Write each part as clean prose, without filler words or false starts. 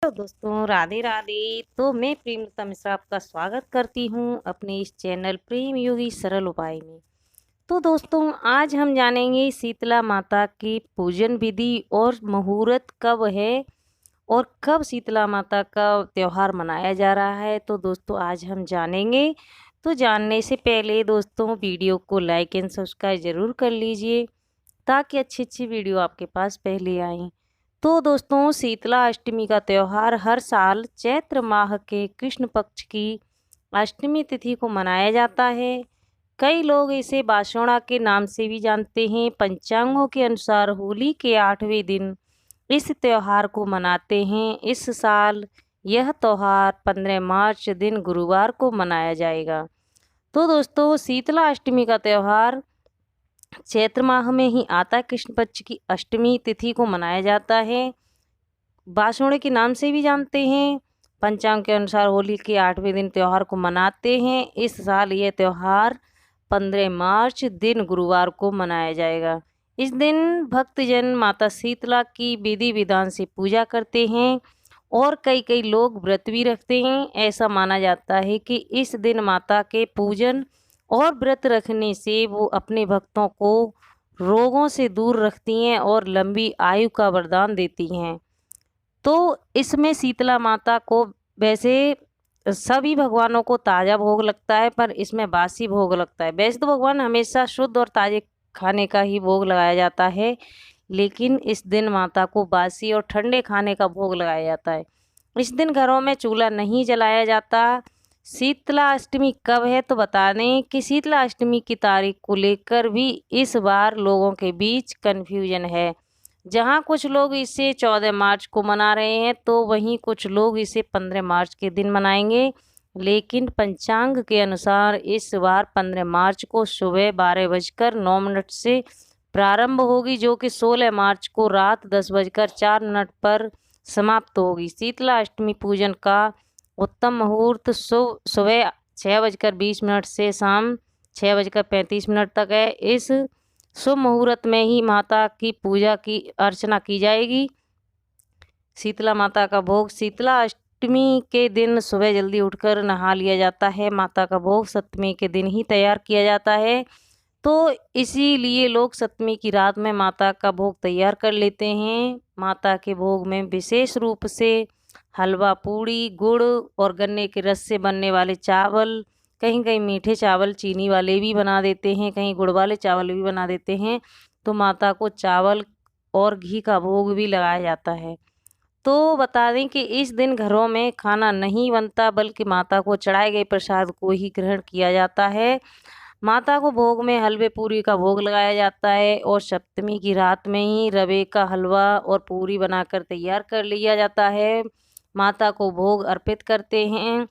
तो दोस्तों राधे राधे। तो मैं प्रेमलता मिश्रा आपका स्वागत करती हूँ अपने इस चैनल प्रेम योगी सरल उपाय में। तो दोस्तों आज हम जानेंगे शीतला माता की पूजन विधि और मुहूर्त कब है और कब शीतला माता का त्योहार मनाया जा रहा है। तो दोस्तों आज हम जानेंगे। तो जानने से पहले दोस्तों वीडियो को लाइक एंड सब्सक्राइब ज़रूर कर लीजिए ताकि अच्छी अच्छी वीडियो आपके पास पहले आएँ। तो दोस्तों शीतला अष्टमी का त्यौहार हर साल चैत्र माह के कृष्ण पक्ष की अष्टमी तिथि को मनाया जाता है। कई लोग इसे बासोड़ा के नाम से भी जानते हैं। पंचांगों के अनुसार होली के 8वें दिन इस त्यौहार को मनाते हैं। इस साल यह त्यौहार 15 मार्च दिन गुरुवार को मनाया जाएगा। तो दोस्तों शीतला अष्टमी का त्यौहार चैत्र माह में ही आता है। कृष्ण पक्ष की अष्टमी तिथि को मनाया जाता है। बासोड़े के नाम से भी जानते हैं। पंचांग के अनुसार होली के 8वें दिन त्यौहार को मनाते हैं। इस साल यह त्यौहार 15 मार्च दिन गुरुवार को मनाया जाएगा। इस दिन भक्तजन माता शीतला की विधि विधान से पूजा करते हैं और कई कई लोग व्रत भी रखते हैं। ऐसा माना जाता है कि इस दिन माता के पूजन और व्रत रखने से वो अपने भक्तों को रोगों से दूर रखती हैं और लंबी आयु का वरदान देती हैं। तो इसमें शीतला माता को वैसे सभी भगवानों को ताज़ा भोग लगता है, पर इसमें बासी भोग लगता है। वैसे तो भगवान हमेशा शुद्ध और ताजे खाने का ही भोग लगाया जाता है, लेकिन इस दिन माता को बासी और ठंडे खाने का भोग लगाया जाता है। इस दिन घरों में चूल्हा नहीं जलाया जाता। शीतला अष्टमी कब है तो बता दें कि शीतला अष्टमी की तारीख को लेकर भी इस बार लोगों के बीच कन्फ्यूजन है। जहां कुछ लोग इसे 14 मार्च को मना रहे हैं तो वहीं कुछ लोग इसे 15 मार्च के दिन मनाएंगे। लेकिन पंचांग के अनुसार इस बार 15 मार्च को सुबह 12:09 से प्रारंभ होगी, जो कि 16 मार्च को रात 10:04 पर समाप्त होगी। शीतला अष्टमी पूजन का उत्तम मुहूर्त सुबह 6:20 से शाम 6:35 तक है। इस शुभ मुहूर्त में ही माता की पूजा की अर्चना की जाएगी। शीतला माता का भोग शीतला अष्टमी के दिन सुबह जल्दी उठकर नहा लिया जाता है। माता का भोग सप्तमी के दिन ही तैयार किया जाता है, तो इसीलिए लोग सप्तमी की रात में माता का भोग तैयार कर लेते हैं। माता के भोग में विशेष रूप से हलवा, पूड़ी, गुड़ और गन्ने के रस से बनने वाले चावल, कहीं कहीं मीठे चावल चीनी वाले भी बना देते हैं, कहीं गुड़ वाले चावल भी बना देते हैं। तो माता को चावल और घी का भोग भी लगाया जाता है। तो बता दें कि इस दिन घरों में खाना नहीं बनता, बल्कि माता को चढ़ाए गए प्रसाद को ही ग्रहण किया जाता है। माता को भोग में हलवे पूरी का भोग लगाया जाता है और सप्तमी की रात में ही रवे का हलवा और पूरी बनाकर तैयार कर लिया जाता है। माता को भोग अर्पित करते हैं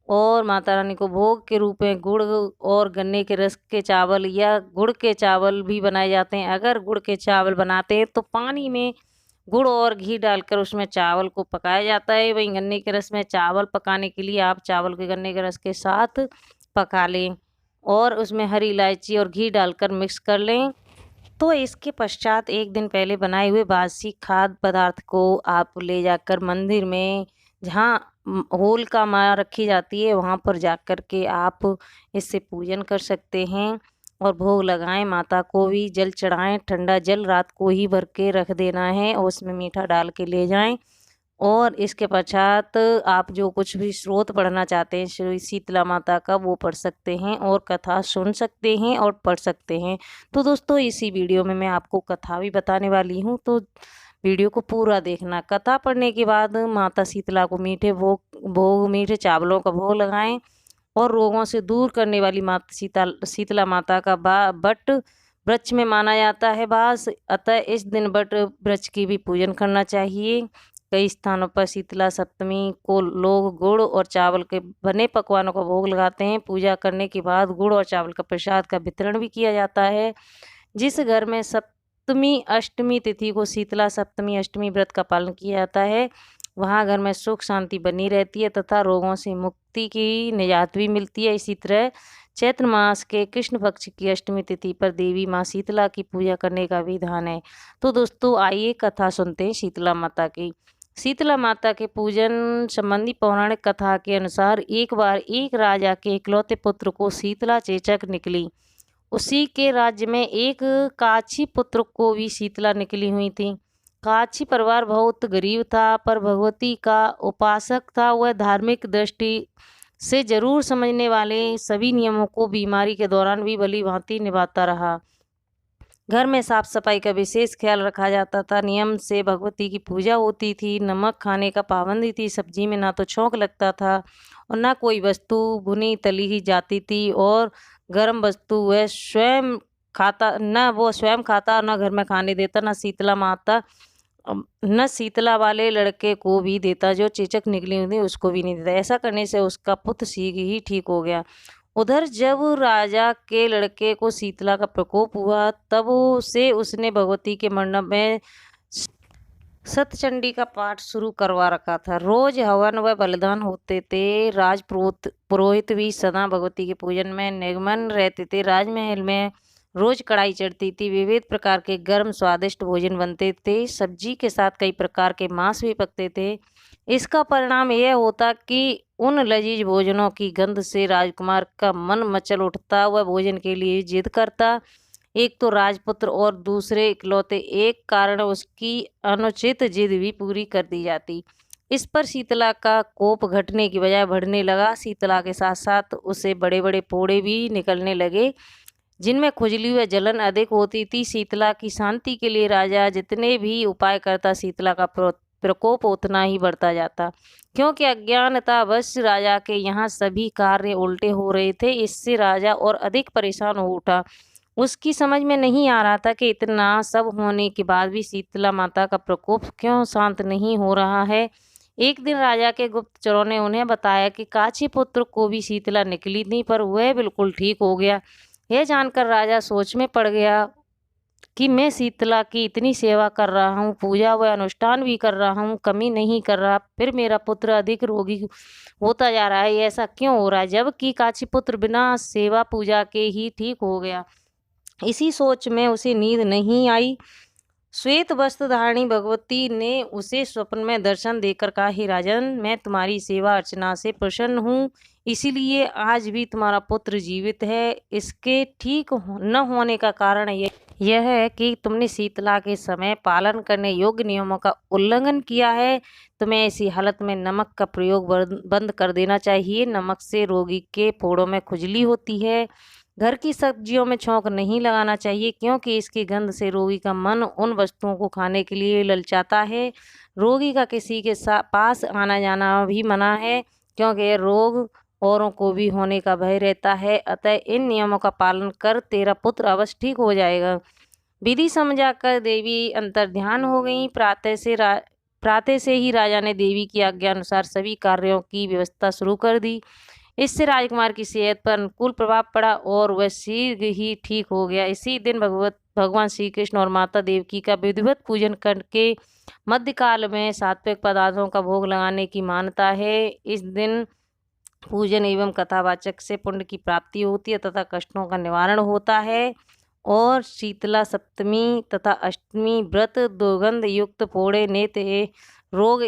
और माता रानी को भोग के रूप में गुड़ और गन्ने के रस के चावल या गुड़ के चावल भी बनाए जाते हैं। अगर गुड़ के चावल बनाते हैं तो पानी में गुड़ और घी डालकर उसमें चावल को पकाया जाता है। वहीं गन्ने के रस में चावल पकाने के लिए आप चावल के गन्ने के रस के साथ पका लें और उसमें हरी इलायची और घी डालकर मिक्स कर लें। तो इसके पश्चात एक दिन पहले बनाए हुए बासी खाद्य पदार्थ को आप ले जाकर मंदिर में, जहाँ होलिका माँ रखी जाती है, वहाँ पर जाकर के आप इससे पूजन कर सकते हैं और भोग लगाएं। माता को भी जल चढ़ाएं। ठंडा जल रात को ही भर के रख देना है और उसमें मीठा डाल के ले जाएं। और इसके पश्चात आप जो कुछ भी स्रोत पढ़ना चाहते हैं श्री शीतला माता का, वो पढ़ सकते हैं और कथा सुन सकते हैं और पढ़ सकते हैं। तो दोस्तों इसी वीडियो में मैं आपको कथा भी बताने वाली हूँ, तो वीडियो को पूरा देखना। कथा पढ़ने के बाद माता शीतला को मीठे चावलों का भोग लगाएं और रोगों से दूर करने वाली माता शीतला माता का बट वृक्ष में माना जाता है वास, अतः इस दिन बट वृक्ष की भी पूजन करना चाहिए। कई स्थानों पर शीतला सप्तमी को लोग गुड़ और चावल के बने पकवानों का भोग लगाते हैं। पूजा करने के बाद गुड़ और चावल का प्रसाद का वितरण भी किया जाता है। जिस घर में सप्तमी अष्टमी तिथि को शीतला सप्तमी अष्टमी व्रत का पालन किया जाता है, वहाँ घर में सुख शांति बनी रहती है तथा रोगों से मुक्ति की निजात भी मिलती है। इसी तरह चैत्र मास के कृष्ण पक्ष की अष्टमी तिथि पर देवी माँ शीतला की पूजा करने का विधान है। तो दोस्तों आइए कथा सुनते हैं शीतला माता की। शीतला माता के पूजन संबंधी पौराणिक कथा के अनुसार एक बार एक राजा के इकलौते पुत्र को शीतला चेचक निकली। उसी के राज्य में एक काछी पुत्र को भी शीतला निकली हुई थी। काछी परिवार बहुत गरीब था, पर भगवती का उपासक था। वह धार्मिक दृष्टि से जरूर समझने वाले सभी नियमों को बीमारी के दौरान भी भली भांति निभाता रहा। घर में साफ सफाई का विशेष ख्याल रखा जाता था। नियम से भगवती की पूजा होती थी। नमक खाने का पाबंदी थी। सब्जी में ना तो छौंक लगता था और ना कोई वस्तु भुनी तली ही जाती थी, और गर्म वस्तु वह स्वयं खाता, न वो स्वयं खाता और न घर में खाने देता, न शीतला वाले लड़के को भी देता, जो चेचक निकली हुई थी उसको भी नहीं देता। ऐसा करने से उसका पुत्र शीघ्र ही ठीक हो गया। उधर जब राजा के लड़के को शीतला का प्रकोप हुआ, तब से उसने भगवती के मंडप में सतचंडी का पाठ शुरू करवा रखा था। रोज हवन व बलिदान होते थे। पुरोहित भी सदा भगवती के पूजन में निमग्न रहते थे। राजमहल में रोज कढ़ाई चढ़ती थी। विविध प्रकार के गर्म स्वादिष्ट भोजन बनते थे। सब्जी के साथ कई प्रकार के मांस भी पकते थे। इसका परिणाम यह होता कि उन लजीज भोजनों की गंध से राजकुमार का मन मचल उठता। वह भोजन के लिए जिद करता। एक तो राजपुत्र और दूसरे इकलौते, एक कारण उसकी अनुचित जिद भी पूरी कर दी जाती। इस पर शीतला का कोप घटने की बजाय बढ़ने लगा। शीतला के साथ साथ उसे बड़े बड़े फोड़े भी निकलने लगे, जिनमें खुजली व जलन अधिक होती थी। शीतला की शांति के लिए राजा जितने भी उपाय करता, शीतला का प्रकोप उतना ही बढ़ता जाता, क्योंकि अज्ञानतावश राजा के यहाँ सभी कार्य उल्टे हो रहे थे। इससे राजा और अधिक परेशान हो उठा। उसकी समझ में नहीं आ रहा था कि इतना सब होने के बाद भी शीतला माता का प्रकोप क्यों शांत नहीं हो रहा है। एक दिन राजा के गुप्तचरों ने उन्हें बताया कि काछी पुत्र को भी शीतला निकली थी, पर वह बिल्कुल ठीक हो गया। यह जानकर राजा सोच में पड़ गया कि मैं शीतला की इतनी सेवा कर रहा हूँ, पूजा व अनुष्ठान भी कर रहा हूँ, कमी नहीं कर रहा, फिर मेरा पुत्र अधिक रोगी होता जा रहा है। ऐसा क्यों हो रहा है, जबकि काछी पुत्र बिना सेवा पूजा के ही ठीक हो गया। इसी सोच में उसे नींद नहीं आई। श्वेत वस्त्र धारणी भगवती ने उसे स्वप्न में दर्शन देकर कहा, हे राजन, मैं तुम्हारी सेवा अर्चना से प्रसन्न हूँ, इसीलिए आज भी तुम्हारा पुत्र जीवित है। इसके ठीक न होने का कारण यह है कि तुमने शीतला के समय पालन करने योग्य नियमों का उल्लंघन किया है। तुम्हें ऐसी हालत में नमक का प्रयोग बंद कर देना चाहिए। नमक से रोगी के फोड़ों में खुजली होती है। घर की सब्जियों में छौंक नहीं लगाना चाहिए, क्योंकि इसकी गंध से रोगी का मन उन वस्तुओं को खाने के लिए ललचाता है। रोगी का किसी के पास आना जाना भी मना है, क्योंकि यह रोग औरों को भी होने का भय रहता है। अतः इन नियमों का पालन कर, तेरा पुत्र अवश्य ठीक हो जाएगा। विधि समझाकर देवी अंतर्ध्यान हो गई। प्रातः से ही राजा ने देवी की आज्ञा अनुसार सभी कार्यों की व्यवस्था शुरू कर दी। इससे राजकुमार की सेहत पर अनुकूल प्रभाव पड़ा और वह शीघ्र ही ठीक हो गया। इसी दिन भगवान श्री कृष्ण और माता देवकी का विधिवत पूजन करके मध्यकाल में सात्विक पदार्थों का भोग लगाने की मान्यता है। इस दिन पूजन एवं कथावाचक से पुण्य की प्राप्ति होती है तथा कष्टों का निवारण होता है। और शीतला सप्तमी तथा अष्टमी व्रत दुर्गंध युक्त फोड़े, नेत्र रोग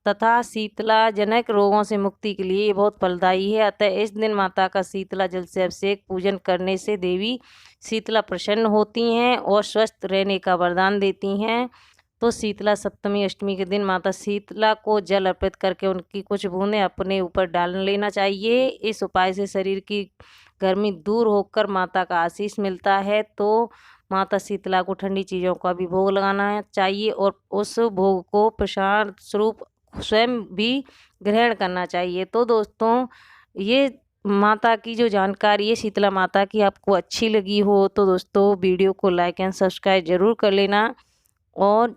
तथा शीतला जनक रोगों से मुक्ति के लिए बहुत फलदायी है। अतः इस दिन माता का शीतला जल से अभिषेक पूजन करने से देवी शीतला प्रसन्न होती हैं और स्वस्थ रहने का वरदान देती हैं। तो शीतला सप्तमी अष्टमी के दिन माता शीतला को जल अर्पित करके उनकी कुछ बूंदें अपने ऊपर डाल लेना चाहिए। इस उपाय से शरीर की गर्मी दूर होकर माता का आशीष मिलता है। तो माता शीतला को ठंडी चीज़ों का भी भोग लगाना चाहिए और उस भोग को प्रसाद स्वरूप स्वयं भी ग्रहण करना चाहिए। तो दोस्तों, ये माता की जो जानकारी है शीतला माता की आपको अच्छी लगी हो तो दोस्तों वीडियो को लाइक एंड सब्सक्राइब ज़रूर कर लेना। और